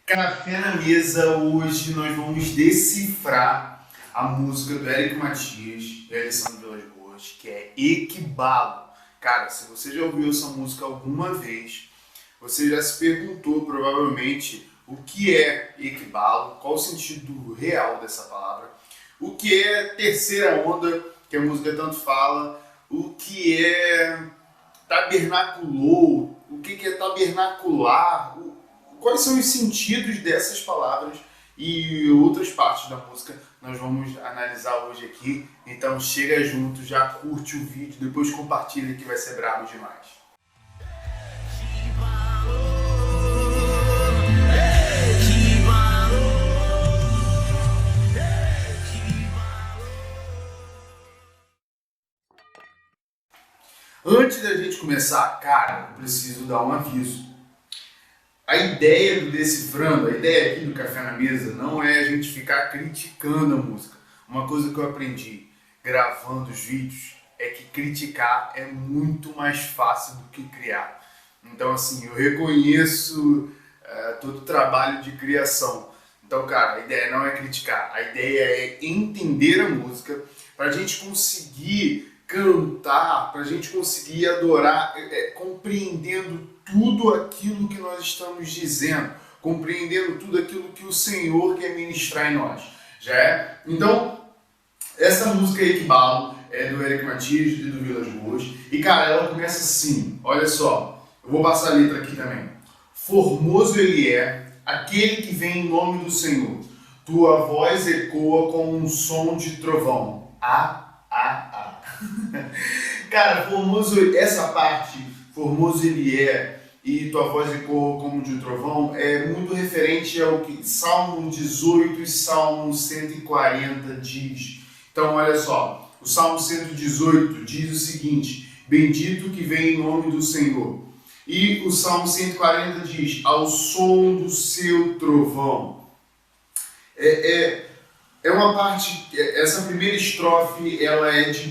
Café na mesa, hoje nós vamos decifrar a música do Éric Matias e Alessandro Vilas Boas, que é Equibalo. Cara, se você já ouviu essa música alguma vez, você já se perguntou provavelmente o que é equibalo, qual o sentido real dessa palavra, o que é terceira onda, que a música tanto fala, o que é tabernaculou, o que é tabernacular, quais são os sentidos dessas palavras e outras partes da música nós vamos analisar hoje aqui. Então chega junto, já curte o vídeo, depois compartilha que vai ser brabo demais. Antes da gente começar, cara, eu preciso dar um aviso. A ideia do Decifrando, a ideia aqui do Café na Mesa, não é a gente ficar criticando a música. Uma coisa que eu aprendi gravando os vídeos é que criticar é muito mais fácil do que criar. Então, assim, eu reconheço todo o trabalho de criação. Então, cara, a ideia não é criticar, a ideia é entender a música para a gente conseguir cantar, para a gente conseguir adorar, compreendendo tudo aquilo que nós estamos dizendo, compreendendo tudo aquilo que o Senhor quer ministrar em nós. Já é? Então, essa música Equibalo é do Éric Matias e do Vilas Boas. E, cara, ela começa assim, olha só, eu vou passar a letra aqui também. Formoso ele é, aquele que vem em nome do Senhor. Tua voz ecoa como um som de trovão. Cara, formoso, essa parte, formoso ele é, e tua voz ecoa como de trovão, é muito referente ao que Salmo 18 e Salmo 140 diz. Então, olha só, o Salmo 118 diz o seguinte: bendito que vem em nome do Senhor. E o Salmo 140 diz, ao som do seu trovão. É uma parte, essa primeira estrofe, ela é de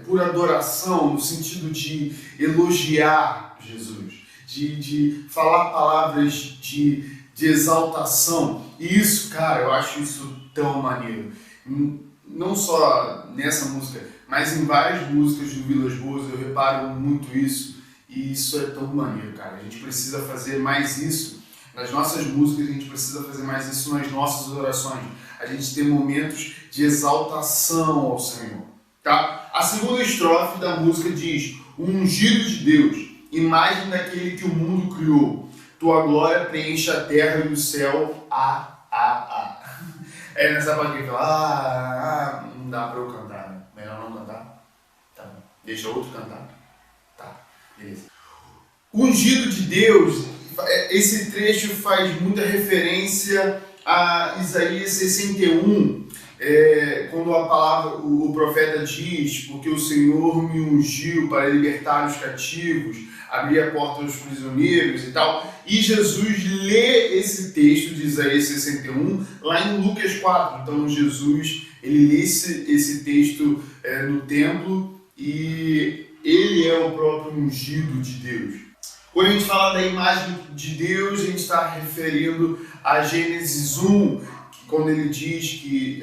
pura adoração, no sentido de elogiar Jesus, de falar palavras de exaltação. E isso, cara, eu acho isso tão maneiro. Não só nessa música, mas em várias músicas do Vilas Boas eu reparo muito isso. E isso é tão maneiro, cara. A gente precisa fazer mais isso nas nossas músicas, a gente precisa fazer mais isso nas nossas orações. A gente tem momentos de exaltação ao Senhor. Tá? A segunda estrofe da música diz: o ungido de Deus, imagem daquele que o mundo criou. Tua glória preenche a terra e o céu. É nessa parte que fala, não dá pra eu cantar, né? Melhor não cantar? Tá bom. Deixa outro cantar? Tá, beleza. O ungido de Deus, esse trecho faz muita referência a Isaías 61, quando a palavra, o profeta diz, porque o Senhor me ungiu para libertar os cativos, abrir a porta aos prisioneiros e tal. E Jesus lê esse texto de Isaías 61 lá em Lucas 4. Então Jesus, ele lê esse texto no templo e ele é o próprio ungido de Deus. Quando a gente fala da imagem de Deus, a gente está referindo a Gênesis 1, quando ele diz que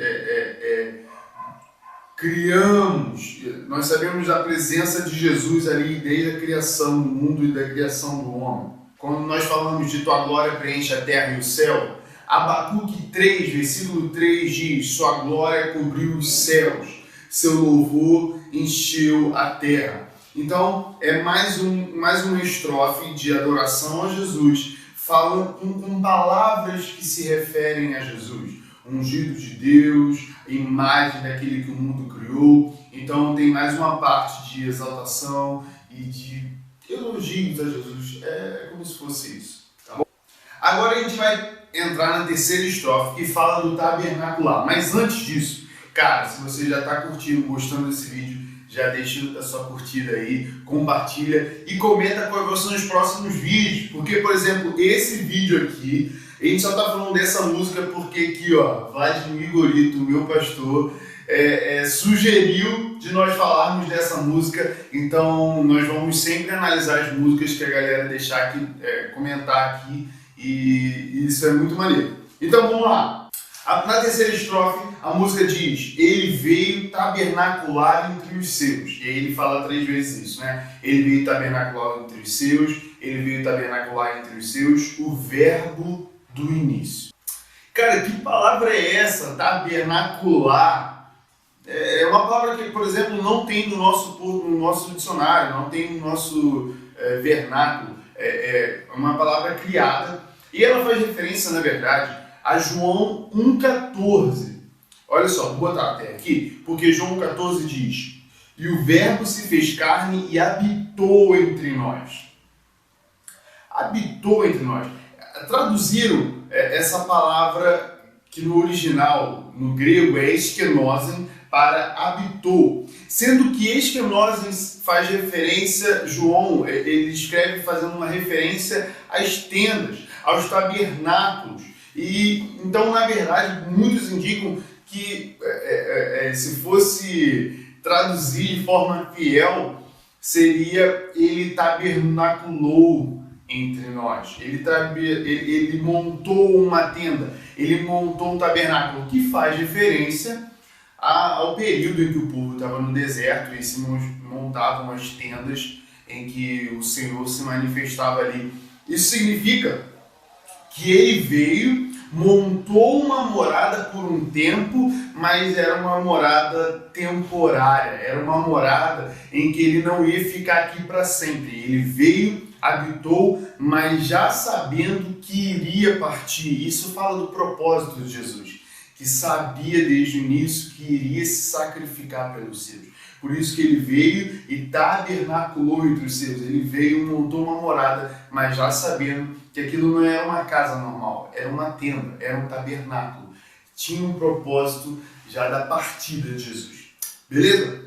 criamos, nós sabemos da presença de Jesus ali desde a criação do mundo e da criação do homem. Quando nós falamos de tua glória preenche a terra e o céu, Abacuque 3, versículo 3 diz: sua glória cobriu os céus, seu louvor encheu a terra. Então, é mais uma estrofe de adoração a Jesus, falando com palavras que se referem a Jesus. Ungido de Deus, imagem daquele que o mundo criou. Então, tem mais uma parte de exaltação e de elogios a Jesus. É como se fosse isso. Tá bom? Agora a gente vai entrar na terceira estrofe, que fala do tabernacular. Mas antes disso, cara, se você já está curtindo, gostando desse vídeo, já deixa a sua curtida aí, compartilha e comenta quais são os próximos vídeos. Porque, por exemplo, esse vídeo aqui, a gente só tá falando dessa música porque aqui, ó, Vladimir Gorito, meu pastor, sugeriu de nós falarmos dessa música. Então, nós vamos sempre analisar as músicas que a galera deixar aqui, comentar aqui e isso é muito maneiro. Então vamos lá. Na terceira estrofe, a música diz: ele veio tabernacular entre os seus. E aí ele fala 3 vezes isso, né? Ele veio tabernacular entre os seus, ele veio tabernacular entre os seus, o verbo do início. Cara, que palavra é essa? Tabernacular. É uma palavra que, por exemplo, não tem no nosso dicionário, não tem no nosso vernáculo. É uma palavra criada e ela faz referência, na verdade, a João 1,14. Olha só, vou botar até aqui, porque João 1,14 diz: e o verbo se fez carne e habitou entre nós. Habitou entre nós. Traduziram essa palavra que no original, no grego, é esquenosen, para habitou. Sendo que esquenosen faz referência, João, ele escreve fazendo uma referência às tendas, aos tabernáculos. E então, na verdade, muitos indicam que se fosse traduzir de forma fiel, seria ele tabernaculou entre nós. Ele montou uma tenda, ele montou um tabernáculo, que faz referência ao período em que o povo estava no deserto e se montavam as tendas em que o Senhor se manifestava ali. Isso significa que ele veio, montou uma morada por um tempo, mas era uma morada temporária, era uma morada em que ele não ia ficar aqui para sempre. Ele veio, habitou, mas já sabendo que iria partir. Isso fala do propósito de Jesus, que sabia desde o início que iria se sacrificar pelos seus. Por isso que ele veio e tabernaculou entre os seus. Ele veio e montou uma morada, mas já sabendo que aquilo não era uma casa normal, era uma tenda, era um tabernáculo. Tinha um propósito já da partida de Jesus. Beleza?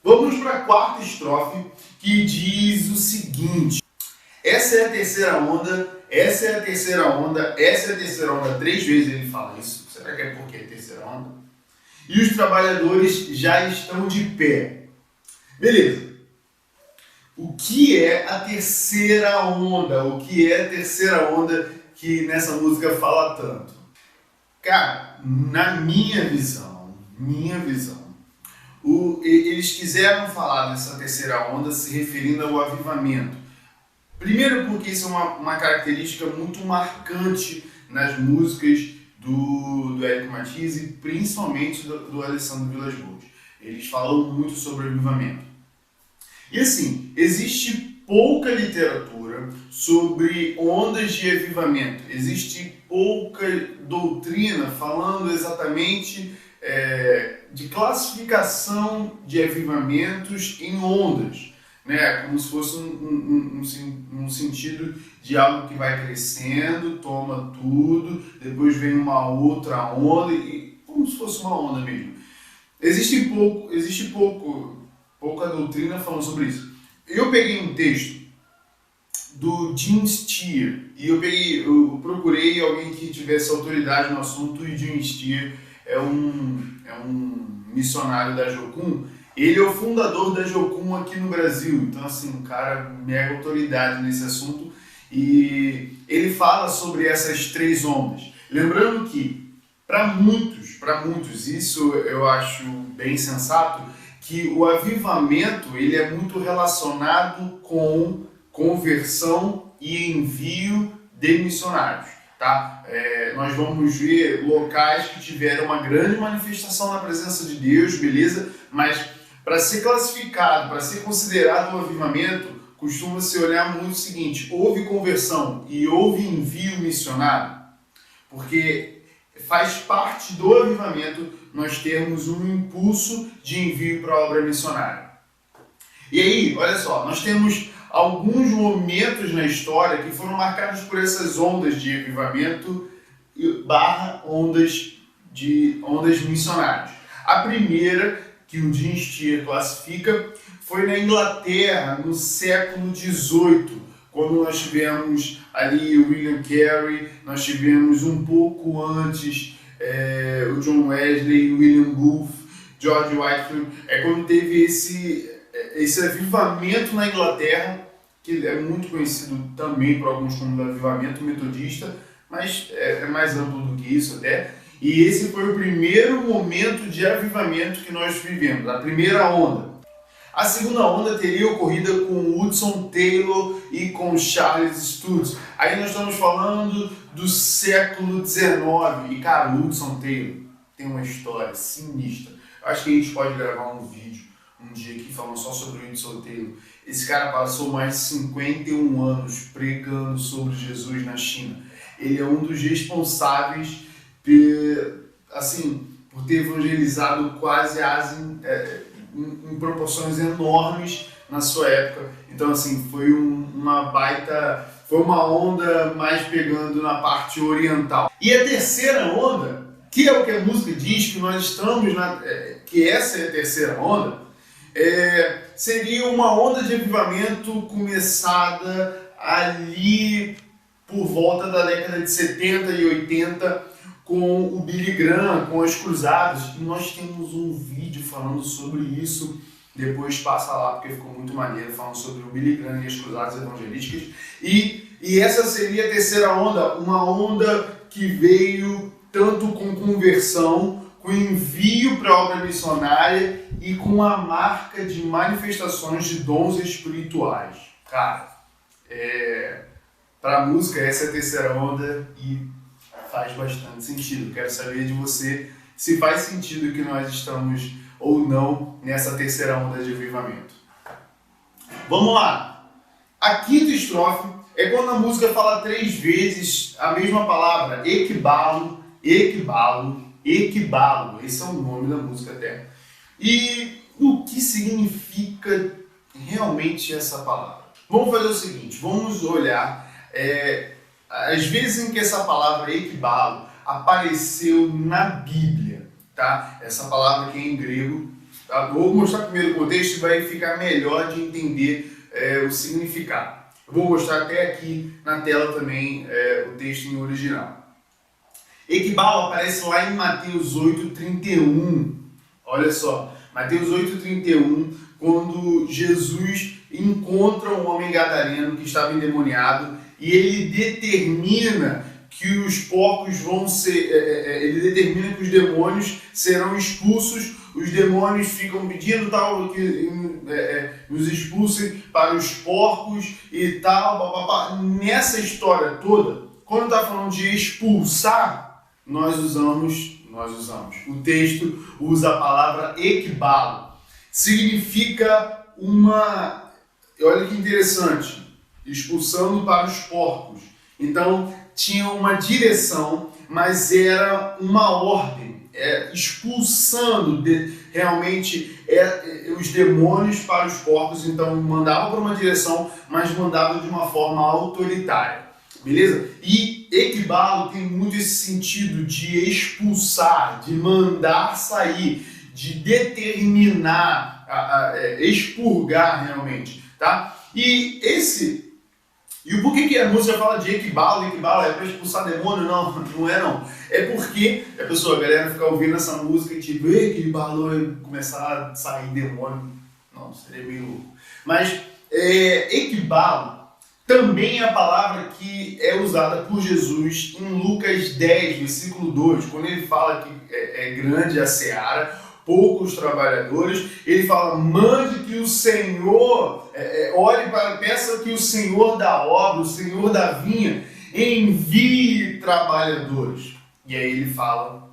Vamos para a quarta estrofe, que diz o seguinte: essa é a terceira onda, essa é a terceira onda, essa é a terceira onda. 3 vezes ele fala isso. Será que é porque é a terceira onda? E os trabalhadores já estão de pé. Beleza. O que é a terceira onda? O que é a terceira onda que nessa música fala tanto? Cara, na minha visão, eles quiseram falar dessa terceira onda se referindo ao avivamento. Primeiro porque isso é uma característica muito marcante nas músicas do Érico Mathias e principalmente do Alessandro Vilas-Boas. Eles falam muito sobre avivamento. E assim, existe pouca literatura sobre ondas de avivamento. Existe pouca doutrina falando exatamente de classificação de avivamentos em ondas, né? Como se fosse um sentido de algo que vai crescendo, toma tudo, depois vem uma outra onda, e como se fosse uma onda mesmo. Existe pouca doutrina falando sobre isso. Eu peguei um texto do Jim Steer e eu procurei alguém que tivesse autoridade no assunto, e Jim Steer é um missionário da Jocum. Ele é o fundador da Jocum aqui no Brasil, então assim, um cara mega autoridade nesse assunto, e ele fala sobre essas 3 ondas. Lembrando que, para muitos, isso eu acho bem sensato, que o avivamento ele é muito relacionado com conversão e envio de missionários. Tá? Nós vamos ver locais que tiveram uma grande manifestação na presença de Deus, beleza? Mas para ser classificado, para ser considerado um avivamento, costuma-se olhar muito o seguinte: houve conversão e houve envio missionário, porque faz parte do avivamento nós termos um impulso de envio para a obra missionária. E aí, olha só, nós temos alguns momentos na história que foram marcados por essas ondas de avivamento / ondas missionárias. A primeira, que o Jim Steer classifica, foi na Inglaterra, no século XVIII, quando nós tivemos ali o William Carey, nós tivemos um pouco antes o John Wesley, William Booth, George Whitefield. É quando teve esse avivamento na Inglaterra, que é muito conhecido também por alguns como avivamento metodista, mas é mais amplo do que isso até. E esse foi o primeiro momento de avivamento que nós vivemos, a primeira onda. A segunda onda teria ocorrido com Hudson Taylor e com Charles Sturt. Aí nós estamos falando do século XIX. E cara, o Hudson Taylor tem uma história sinistra. Eu acho que a gente pode gravar um vídeo um dia aqui falando só sobre o Hudson Taylor. Esse cara passou mais de 51 anos pregando sobre Jesus na China. Ele é um dos responsáveis por ter evangelizado quase a Ásia em proporções enormes na sua época. Então, assim, foi foi uma onda mais pegando na parte oriental. E a terceira onda, que é o que a música diz, que nós estamos que essa é a terceira onda, seria uma onda de avivamento começada ali por volta da década de 70 e 80, com o Billy Graham, com as cruzadas, e nós temos um vídeo falando sobre isso, depois passa lá porque ficou muito maneiro, falando sobre o Billy Graham e as cruzadas evangelísticas, e essa seria a terceira onda, uma onda que veio tanto com conversão, com envio para a obra missionária e com a marca de manifestações de dons espirituais. Cara, para a música essa é a terceira onda e faz bastante sentido. Quero saber de você se faz sentido que nós estamos ou não nessa terceira onda de avivamento. Vamos lá! A quinta estrofe é quando a música fala 3 vezes a mesma palavra, equibalo, equibalo, equibalo. Esse é o nome da música até. E o que significa realmente essa palavra? Vamos fazer o seguinte, vamos olhar as vezes em que essa palavra equibalo apareceu na Bíblia, tá? Essa palavra aqui é em grego. Tá? Vou mostrar primeiro o contexto e vai ficar melhor de entender o significado. Eu vou mostrar até aqui na tela também o texto em original. Equibalo aparece lá em Mateus 8:31. Olha só, Mateus 8:31, quando Jesus encontra um homem gadareno que estava endemoniado e ele determina que os porcos vão ser, ele determina que os demônios serão expulsos, os demônios ficam pedindo tal que nos expulsem para os porcos e tal, nessa história toda, quando está falando de expulsar, nós usamos, o texto usa a palavra equibalo, significa olha que interessante, expulsando para os porcos. Então, tinha uma direção, mas era uma ordem, expulsando realmente os demônios para os porcos. Então, mandava para uma direção, mas mandava de uma forma autoritária. Beleza? E equibalo tem muito esse sentido de expulsar, de mandar sair, de determinar, expurgar realmente, tá? E por que a música fala de equibalo? Equibalo é para expulsar demônio? Não é não. É porque a galera fica ouvindo essa música e tipo, equibalo e começar a sair demônio. Não, seria meio louco. Mas equibalo também é a palavra que é usada por Jesus em Lucas 10, versículo 2, quando ele fala que é grande a seara, poucos trabalhadores, ele fala, mande que o Senhor, peça que o Senhor da obra, o Senhor da vinha, envie trabalhadores. E aí ele fala,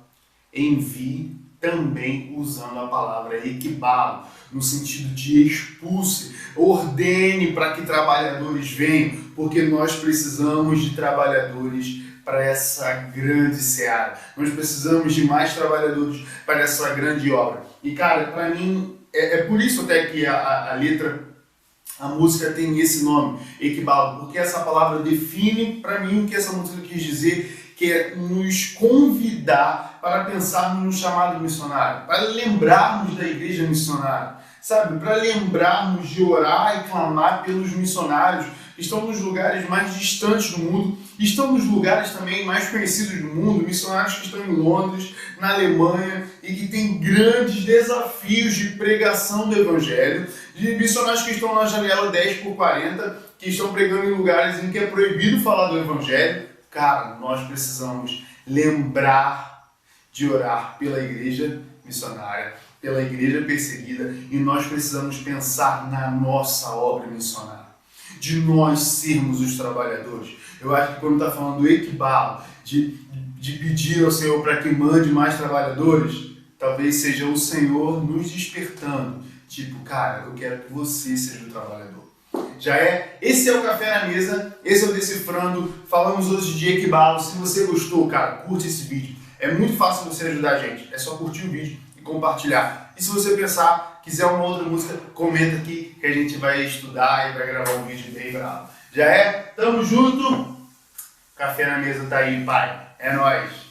envie também usando a palavra equibalo, no sentido de expulse, ordene para que trabalhadores venham, porque nós precisamos de trabalhadores para essa grande seara. Nós precisamos de mais trabalhadores para essa grande obra. E cara, para mim, é por isso até que a letra, a música tem esse nome, equibalo, porque essa palavra define para mim o que essa música quis dizer, que é nos convidar para pensarmos no chamado missionário, para lembrarmos da igreja missionária, sabe? Para lembrarmos de orar e clamar pelos missionários que estão nos lugares mais distantes do mundo, estão nos lugares também mais conhecidos do mundo, missionários que estão em Londres, na Alemanha, e que têm grandes desafios de pregação do Evangelho, de missionários que estão na janela 10 por 40, que estão pregando em lugares em que é proibido falar do Evangelho. Cara, nós precisamos lembrar de orar pela igreja missionária, pela igreja perseguida, e nós precisamos pensar na nossa obra missionária, de nós sermos os trabalhadores. Eu acho que quando está falando do equibalo, de pedir ao Senhor para que mande mais trabalhadores, talvez seja o Senhor nos despertando. Tipo, cara, eu quero que você seja o trabalhador. Esse é o Café na Mesa, esse é o Decifrando. Falamos hoje de equibalo. Se você gostou, cara, curte esse vídeo. É muito fácil você ajudar a gente. É só curtir o vídeo e compartilhar. E se você pensar, quiser uma outra música, comenta aqui que a gente vai estudar e vai gravar um vídeo bem bravo. Tamo junto. Café na Mesa tá aí, pai. É nóis.